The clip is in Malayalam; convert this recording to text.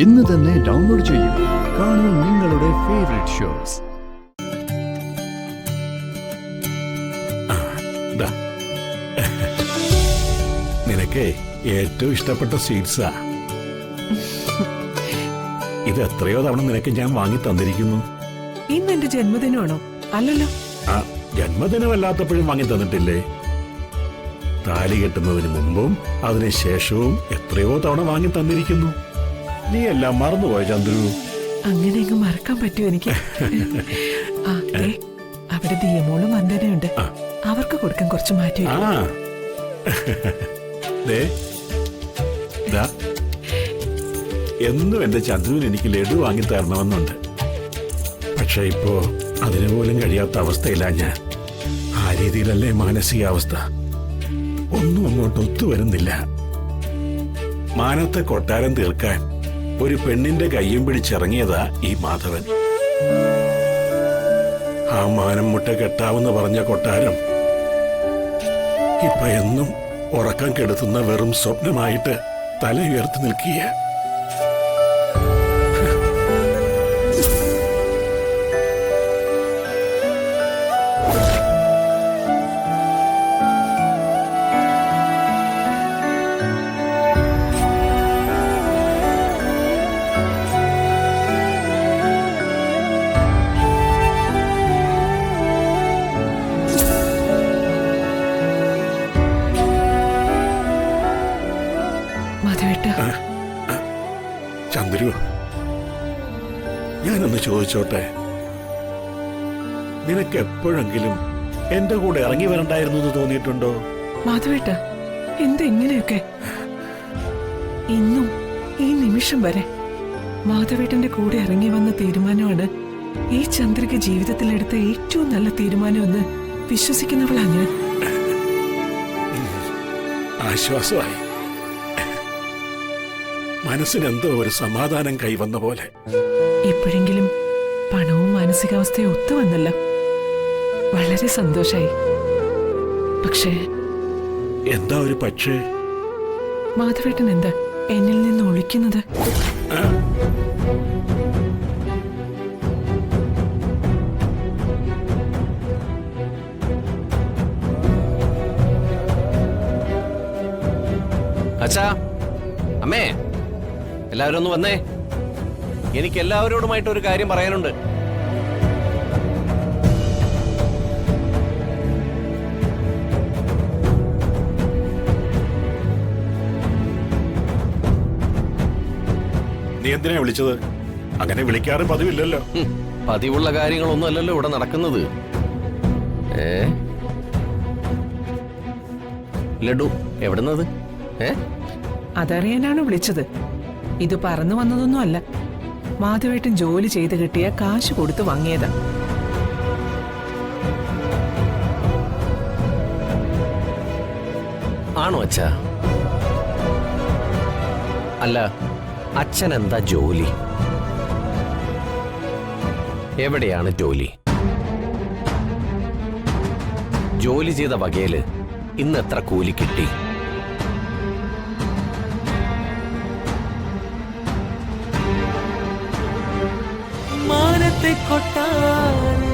ഇന്ന് തന്നെ ഡൗൺലോഡ് ചെയ്യൂ. കാണൂ നിങ്ങളുടെ ഫേവറേറ്റ് ഷോസ്. നിനക്ക് ഏറ്റവും ഇഷ്ടപ്പെട്ട സ്വീറ്റ്സാ ഇത്. എത്രയോ തവണ നിനക്ക് ഞാൻ വാങ്ങി തന്നിരിക്കുന്നു. ഇന്ന് എന്റെ ജന്മദിനമാണോ? അല്ലല്ലോ. ആ, ജന്മദിനമല്ലാത്തപ്പോഴും വാങ്ങി തന്നിട്ടില്ലേ? താലി കെട്ടുന്നതിന് മുമ്പും അതിനുശേഷവും എത്രയോ തവണ വാങ്ങി തന്നിരിക്കുന്നു. നീ എല്ലാം മറന്നുപോയ ചന്ദ്രു. അങ്ങനെ അങ്ങ് മറക്കാൻ പറ്റുമോ എനിക്ക്? അവിടെ ദിയമോളും വന്ദനയുണ്ട്. അവർക്ക് കൊടുക്കാൻ കുറച്ച് മാറ്റി. എന്നും എന്റെ ചന്ദ്രുവിന് എനിക്ക് ലഡു വാങ്ങി തരണമെന്നുണ്ട്. പക്ഷെ ഇപ്പോ അതിനു പോലും കഴിയാത്ത അവസ്ഥയില്ല ഞാൻ. ആ രീതിയിലല്ലേ മാനസികാവസ്ഥ. ഒന്നും അങ്ങോട്ട് ഒത്തുവരുന്നില്ല. മാനത്തെ കൊട്ടാരം തീർക്കാൻ ഒരു പെണ്ണിന്റെ കയ്യും പിടിച്ചിറങ്ങിയതാ ഈ മാധവൻ. ആ മാനം മുട്ട കെട്ടാവെന്ന് പറഞ്ഞ കൊട്ടാരം ഇപ്പൊ എന്നും ഉറക്കം കെടുത്തുന്ന വെറും സ്വപ്നമായിട്ട് തല ഉയർത്തി നിൽക്കുക. ചന്ദ്രു, ഞാനൊന്ന് ചോദിച്ചോട്ടെ, നിനക്ക് എപ്പോഴെങ്കിലും എന്റെ കൂടെ ഇറങ്ങി വരണ്ടായിരുന്നു എന്ന് തോന്നിയിട്ടുണ്ടോ? മാധവേട്ട, എന്താ ഇങ്ങനെയൊക്കെ? ഇന്നും ഈ നിമിഷം വരെ മാധവേട്ടന്റെ കൂടെ ഇറങ്ങി വന്ന തീരുമാനമാണ് ഈ ചന്ദ്രിക ജീവിതത്തിലെടുത്ത ഏറ്റവും നല്ല തീരുമാനമെന്ന് വിശ്വസിക്കുന്നവളാ ഞാൻ. ആശ്വാസമായി. മനസ്സിനെന്തോ ഒരു സമാധാനം കൈവന്ന പോലെ. ഇപ്പോഴെങ്കിലും പണവും മാനസികാവസ്ഥയും ഒത്തുവന്നല്ലോ. വളരെ സന്തോഷായി. പക്ഷേ എന്താ ഒരു പക്ഷേ? മാധവേട്ടൻ എന്താ എന്നിൽ നിന്ന് ഒളിക്കുന്നത്? അച്ഛാ, അമ്മേ, എല്ലാവരും ഒന്ന് വന്നേ. എനിക്ക് എല്ലാവരോടുമായിട്ട് ഒരു കാര്യം പറയാനുണ്ട്. നീ എന്തിനാ വിളിച്ചത്? അങ്ങനെ വിളിക്കാറ് പതിവില്ലല്ലോ. പതിവുള്ള കാര്യങ്ങളൊന്നും അല്ലല്ലോ ഇവിടെ നടക്കുന്നത്. ലഡു എവിടുന്നത്? അതറിയാനാണ് വിളിച്ചത്. ഇത് പറന്നു വന്നതൊന്നും അല്ല. മാധവേട്ടൻ ജോലി ചെയ്ത് കിട്ടിയ കാശ് കൊടുത്ത് വാങ്ങിയതാ. ആണോ അച്ഛാ? അല്ല, അച്ഛൻ എന്താ ജോലി? എവിടെയാണ് ജോലി? ജോലി ചെയ്ത വകയില് ഇന്ന് എത്ര കൂലി കിട്ടി? മാനത്തെ കൊട്ടാരം